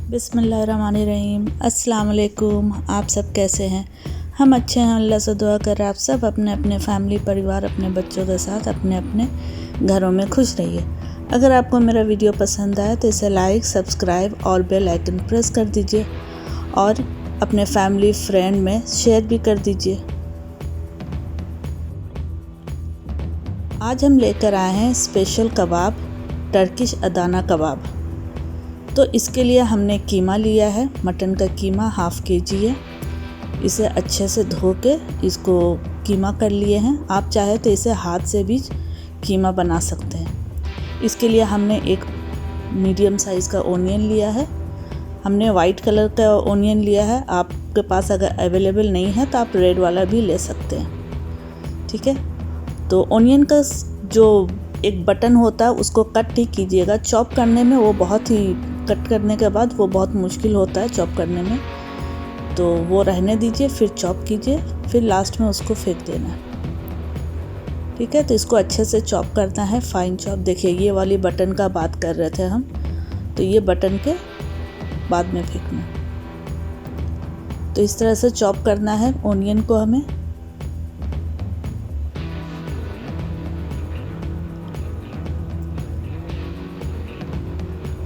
बिस्मिल्लाहिर्रहमानिर्रहीम। अस्सलाम वालेकुम। आप सब कैसे हैं? हम अच्छे हैं, अल्लाह से दुआ कर आप सब अपने अपने फैमिली परिवार अपने बच्चों के साथ अपने अपने घरों में खुश रहिए। अगर आपको मेरा वीडियो पसंद आए तो इसे लाइक, सब्सक्राइब और बेल आइकन प्रेस कर दीजिए और अपने फैमिली फ्रेंड में शेयर भी कर दीजिए। आज हम लेकर आए हैं स्पेशल कबाब, टर्किश अदाना कबाब। तो इसके लिए हमने कीमा लिया है, मटन का कीमा हाफ़ केजी है। इसे अच्छे से धो के इसको कीमा कर लिए हैं। आप चाहे तो इसे हाथ से भी कीमा बना सकते हैं। इसके लिए हमने एक मीडियम साइज़ का ओनियन लिया है। हमने वाइट कलर का ओनियन लिया है। आपके पास अगर अवेलेबल नहीं है तो आप रेड वाला भी ले सकते हैं, ठीक है। तो ओनियन का जो एक बटन होता है उसको कट ही कीजिएगा। चॉप करने में वो बहुत ही कट करने के बाद वो बहुत मुश्किल होता है चॉप करने में, तो वो रहने दीजिए, फिर चॉप कीजिए, फिर लास्ट में उसको फेंक देना है, ठीक है। तो इसको अच्छे से चॉप करना है, फाइन चॉप। देखिए ये वाली बटन का बात कर रहे थे हम, तो ये बटन के बाद में फेंकना। तो इस तरह से चॉप करना है ओनियन को हमें।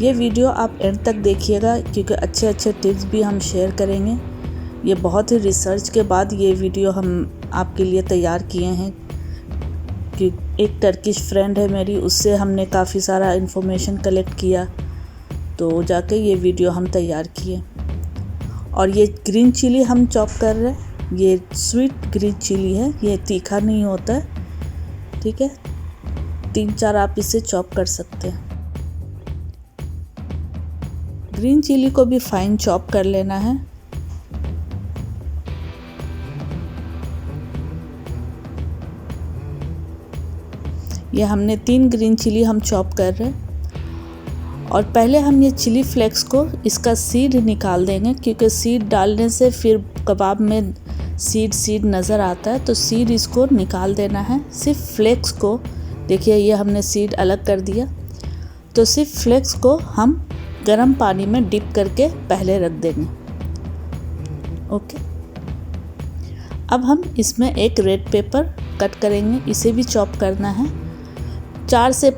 ये वीडियो आप एंड तक देखिएगा क्योंकि अच्छे अच्छे टिप्स भी हम शेयर करेंगे। ये बहुत ही रिसर्च के बाद ये वीडियो हम आपके लिए तैयार किए हैं कि एक टर्किश फ्रेंड है मेरी, उससे हमने काफ़ी सारा इन्फॉर्मेशन कलेक्ट किया, तो जाके ये वीडियो हम तैयार किए। और ये ग्रीन चिली हम चॉप कर रहे हैं, ये स्वीट ग्रीन चिली है, ये तीखा नहीं होता है, ठीक है। 3-4 आप इसे चॉप कर सकते हैं। ग्रीन चिली को भी फाइन चॉप कर लेना है। ये हमने 3 ग्रीन चिली हम चॉप कर रहे हैं। और पहले हम ये चिली फ्लेक्स को इसका सीड निकाल देंगे, क्योंकि सीड डालने से फिर कबाब में सीड नज़र आता है, तो सीड इसको निकाल देना है। सिर्फ फ्लेक्स को, देखिए ये हमने सीड अलग कर दिया। तो सिर्फ फ्लेक्स को हम गर्म पानी में डिप करके पहले रख देंगे, ओके। अब हम इसमें एक रेड पेपर कट करेंगे, इसे भी चॉप करना है। 4 से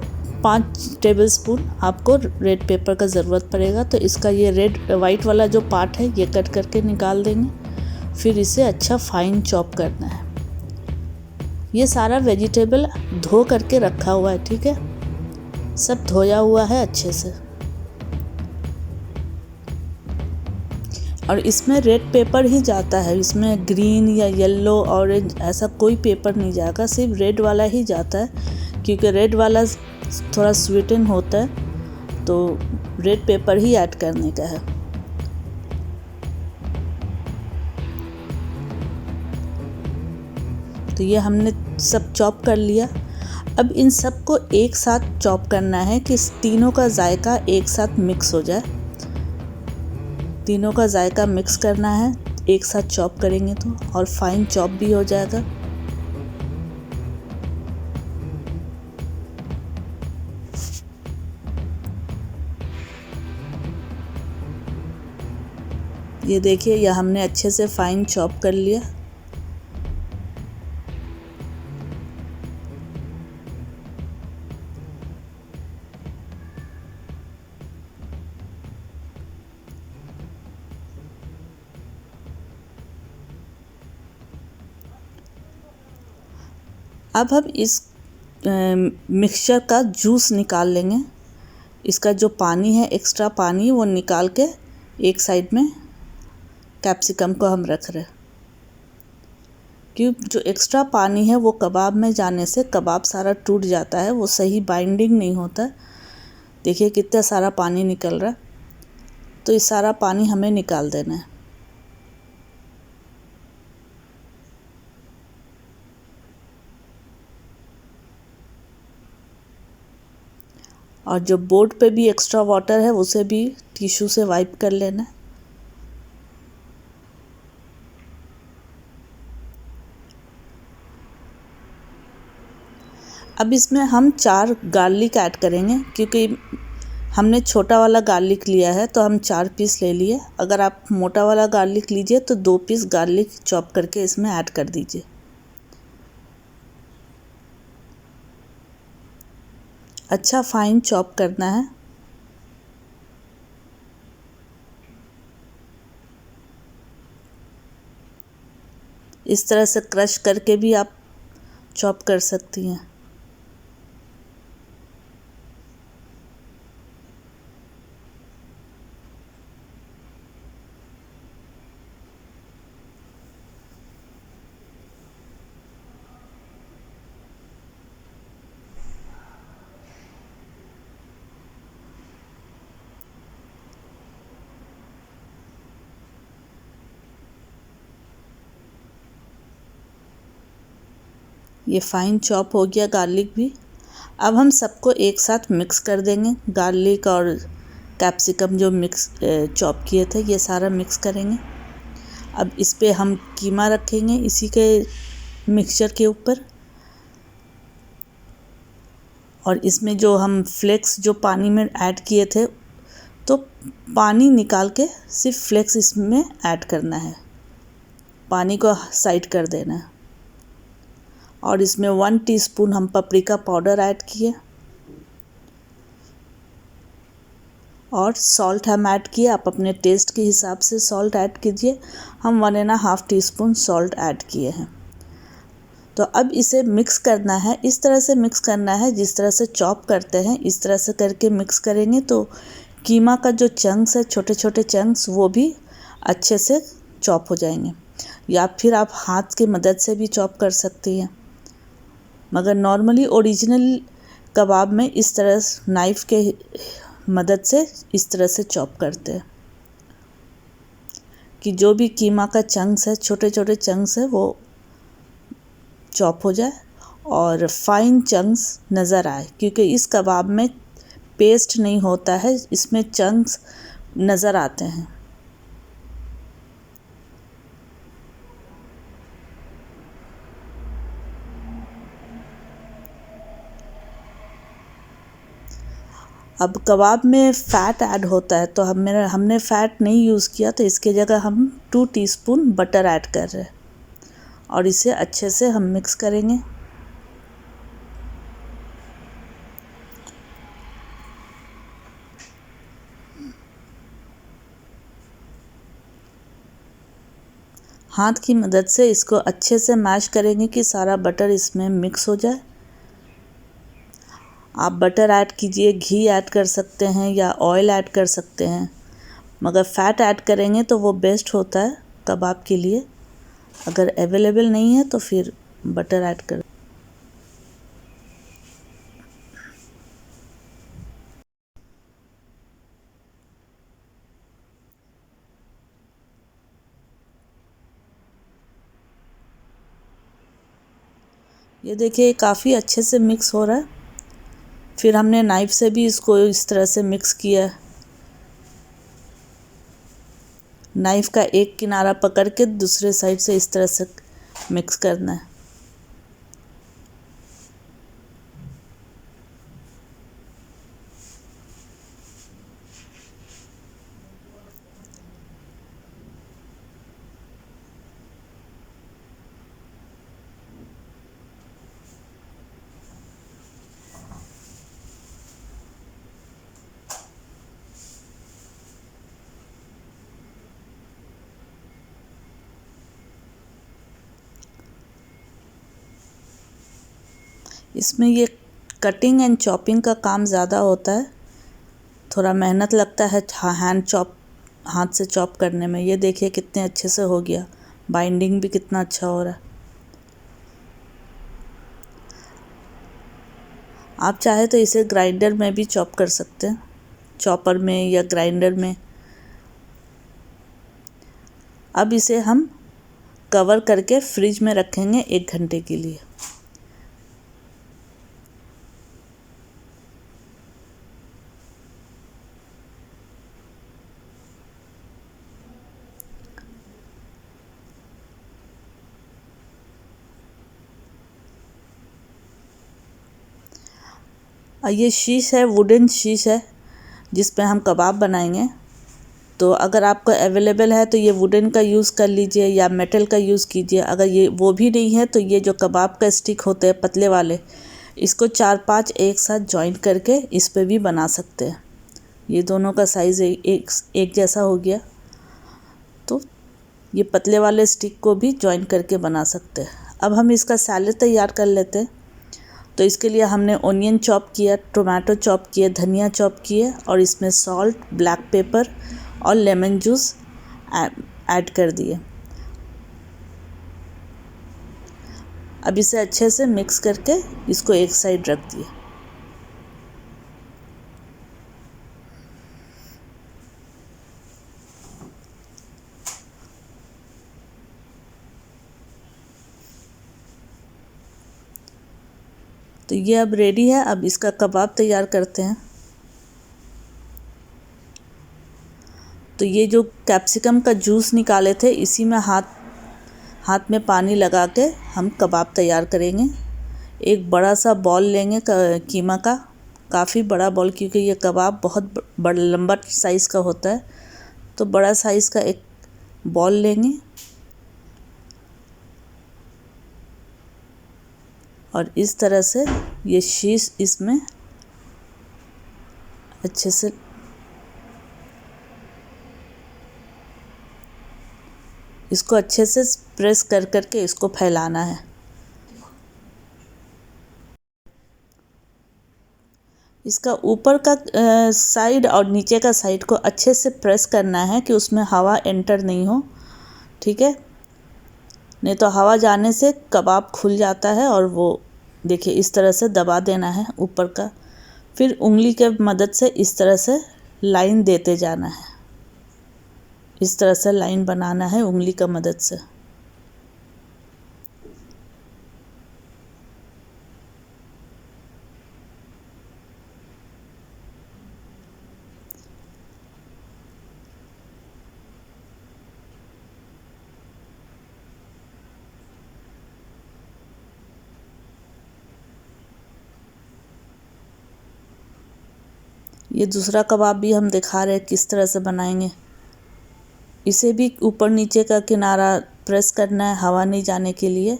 5 टेबलस्पून आपको रेड पेपर का ज़रूरत पड़ेगा। तो इसका ये वाइट वाला जो पार्ट है ये कट करके निकाल देंगे। फिर इसे अच्छा फाइन चॉप करना है। ये सारा वेजिटेबल धो करके रखा हुआ है, ठीक है, सब धोया हुआ है अच्छे से। और इसमें रेड पेपर ही जाता है, इसमें ग्रीन या येलो ऑरेंज ऐसा कोई पेपर नहीं जाएगा, सिर्फ रेड वाला ही जाता है, क्योंकि रेड वाला थोड़ा स्वीटन होता है, तो रेड पेपर ही ऐड करने का है। तो ये हमने सब चॉप कर लिया। अब इन सब को एक साथ चॉप करना है कि तीनों का जायका एक साथ मिक्स हो जाए। तीनों का जायका मिक्स करना है, एक साथ चॉप करेंगे तो, और फाइन चॉप भी हो जाएगा। ये देखिए यह हमने अच्छे से फाइन चॉप कर लिया। अब हम इस मिक्सचर का जूस निकाल लेंगे। इसका जो पानी है, एक्स्ट्रा पानी, वो निकाल के एक साइड में कैप्सिकम को हम रख रहे हैं, क्योंकि जो एक्स्ट्रा पानी है वो कबाब में जाने से कबाब सारा टूट जाता है, वो सही बाइंडिंग नहीं होता। देखिए कितना सारा पानी निकल रहा है, तो इस सारा पानी हमें निकाल देना है। और जो बोर्ड पे भी एक्स्ट्रा वाटर है उसे भी टिश्यू से वाइप कर लेना है। अब इसमें हम 4 गार्लिक ऐड करेंगे, क्योंकि हमने छोटा वाला गार्लिक लिया है तो हम 4 पीस ले लिए। अगर आप मोटा वाला गार्लिक लीजिए तो 2 पीस गार्लिक चॉप करके इसमें ऐड कर दीजिए। अच्छा फाइन चॉप करना है। इस तरह से क्रश करके भी आप चॉप कर सकती हैं। ये फाइन चॉप हो गया गार्लिक भी। अब हम सबको एक साथ मिक्स कर देंगे। गार्लिक और कैप्सिकम जो मिक्स चॉप किए थे ये सारा मिक्स करेंगे। अब इस पे हम कीमा रखेंगे इसी के मिक्सचर के ऊपर, और इसमें जो हम फ्लेक्स जो पानी में ऐड किए थे तो पानी निकाल के सिर्फ फ्लेक्स इसमें ऐड करना है, पानी को साइड कर देना है। और इसमें 1 टीस्पून हम पपरिका पाउडर ऐड किए और सॉल्ट हम ऐड किए। आप अपने टेस्ट के हिसाब से सॉल्ट ऐड कीजिए। हम 1.5 टीस्पून सॉल्ट ऐड किए हैं। तो अब इसे मिक्स करना है, इस तरह से मिक्स करना है जिस तरह से चॉप करते हैं, इस तरह से करके मिक्स करेंगे तो कीमा का जो चंक्स है, छोटे छोटे चंक्स, वो भी अच्छे से चॉप हो जाएंगे। या फिर आप हाथ की मदद से भी चॉप कर सकती हैं, मगर नॉर्मली ओरिजिनल कबाब में इस तरह नाइफ़ के मदद से इस तरह से चॉप करते हैं कि जो भी कीमा का चंक्स है, छोटे छोटे चंक्स है, वो चॉप हो जाए और फाइन चंक्स नज़र आए। क्योंकि इस कबाब में पेस्ट नहीं होता है, इसमें चंक्स नज़र आते हैं। अब कबाब में फ़ैट ऐड होता है तो हमने फ़ैट नहीं यूज़ किया, तो इसके जगह हम 2 टीस्पून बटर ऐड कर रहे हैं और इसे अच्छे से हम मिक्स करेंगे। हाथ की मदद से इसको अच्छे से मैश करेंगे कि सारा बटर इसमें मिक्स हो जाए। आप बटर ऐड कीजिए, घी ऐड कर सकते हैं या ऑयल ऐड कर सकते हैं, मगर फ़ैट ऐड करेंगे तो वो बेस्ट होता है कबाब के लिए। अगर अवेलेबल नहीं है तो फिर बटर ऐड कर। ये देखिए काफ़ी अच्छे से मिक्स हो रहा है। फिर हमने नाइफ़ से भी इसको इस तरह से मिक्स किया। नाइफ़ का एक किनारा पकड़ के दूसरे साइड से इस तरह से मिक्स करना है। इसमें ये कटिंग एंड चॉपिंग का काम ज़्यादा होता है, थोड़ा मेहनत लगता है हाथ से चॉप करने में। ये देखिए कितने अच्छे से हो गया, बाइंडिंग भी कितना अच्छा हो रहा है। आप चाहे तो इसे ग्राइंडर में भी चॉप कर सकते हैं, चॉपर में या ग्राइंडर में। अब इसे हम कवर करके फ्रिज में रखेंगे 1 घंटे के लिए। ये शीश है, वुडन शीश है, जिस पे हम कबाब बनाएंगे। तो अगर आपको अवेलेबल है तो ये वुडन का यूज़ कर लीजिए या मेटल का यूज़ कीजिए। अगर ये वो भी नहीं है तो ये जो कबाब का स्टिक होते हैं पतले वाले, इसको 4-5 एक साथ जॉइंट करके इस पे भी बना सकते हैं। ये दोनों का साइज़ एक जैसा हो गया, तो ये पतले वाले स्टिक को भी जॉइंट करके बना सकते हैं। अब हम इसका सैलेड तैयार कर लेते हैं। तो इसके लिए हमने ओनियन चॉप किया, टोमेटो चॉप किए, धनिया चॉप किए और इसमें सॉल्ट, ब्लैक पेपर और लेमन जूस ऐड कर दिए। अब इसे अच्छे से मिक्स करके इसको एक साइड रख दिए। तो ये अब रेडी है। अब इसका कबाब तैयार करते हैं। तो ये जो कैप्सिकम का जूस निकाले थे, इसी में हाथ में पानी लगा के हम कबाब तैयार करेंगे। एक बड़ा सा बॉल लेंगे कीमा का, काफ़ी बड़ा बॉल, क्योंकि ये कबाब बहुत बड़ा लंबा साइज़ का होता है। तो बड़ा साइज़ का एक बॉल लेंगे और इस तरह से ये शीश इसमें अच्छे से इसको अच्छे से प्रेस करके इसको फैलाना है। इसका ऊपर का साइड और नीचे का साइड को अच्छे से प्रेस करना है कि उसमें हवा एंटर नहीं हो, ठीक है। नहीं तो हवा जाने से कबाब खुल जाता है। और वो देखिए इस तरह से दबा देना है ऊपर का, फिर उंगली के मदद से इस तरह से लाइन देते जाना है। इस तरह से लाइन बनाना है उंगली का मदद से। ये दूसरा कबाब भी हम दिखा रहे हैं किस तरह से बनाएंगे। इसे भी ऊपर नीचे का किनारा प्रेस करना है हवा नहीं जाने के लिए,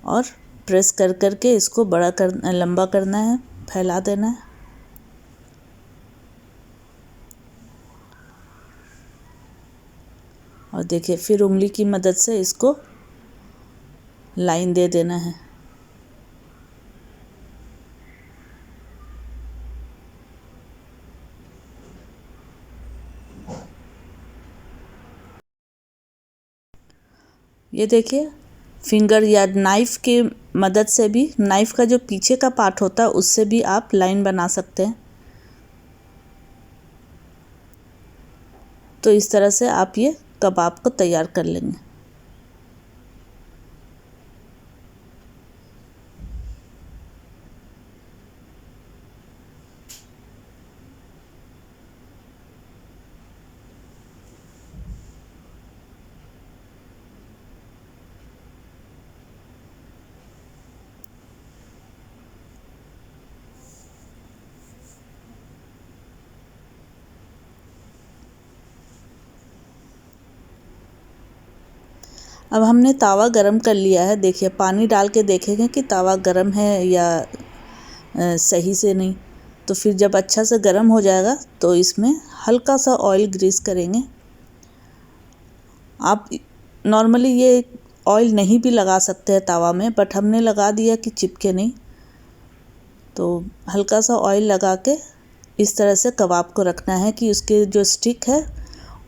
और प्रेस करके इसको लंबा करना है, फैला देना है। और देखिए फिर उंगली की मदद से इसको लाइन दे देना है। ये देखिए फिंगर या नाइफ़ के मदद से भी, नाइफ़ का जो पीछे का पार्ट होता है उससे भी आप लाइन बना सकते हैं। तो इस तरह से आप ये कबाब को तैयार कर लेंगे। अब हमने तावा गरम कर लिया है। देखिए पानी डाल के देखेंगे कि तावा गरम है या सही से नहीं। तो फिर जब अच्छा से गरम हो जाएगा तो इसमें हल्का सा ऑयल ग्रीस करेंगे। आप नॉर्मली ये ऑयल नहीं भी लगा सकते हैं तावा में, बट हमने लगा दिया कि चिपके नहीं। तो हल्का सा ऑयल लगा के इस तरह से कबाब को रखना है कि उसके जो स्टिक है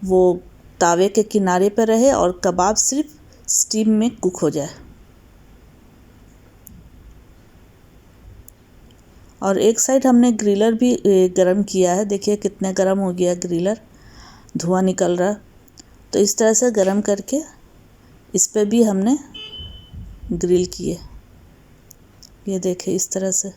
वो तावे के किनारे पर रहे और कबाब सिर्फ स्टीम में कुक हो जाए। और एक साइड हमने ग्रिलर भी गरम किया है। देखिए कितने गरम हो गया ग्रिलर, धुआं निकल रहा। तो इस तरह से गरम करके इस पे भी हमने ग्रिल किए। ये देखिए इस तरह से।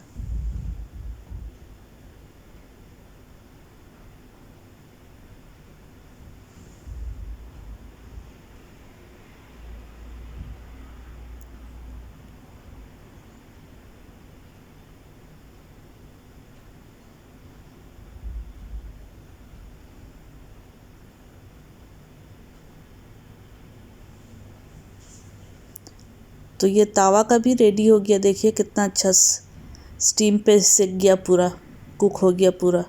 तो ये तावा का भी रेडी हो गया, देखिए कितना अच्छा स्टीम पे सिक गया, पूरा कुक हो गया पूरा।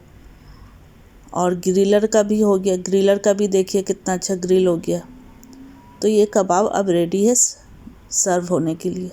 और ग्रिलर का भी हो गया, ग्रिलर का भी देखिए कितना अच्छा ग्रिल हो गया। तो ये कबाब अब रेडी है सर्व होने के लिए।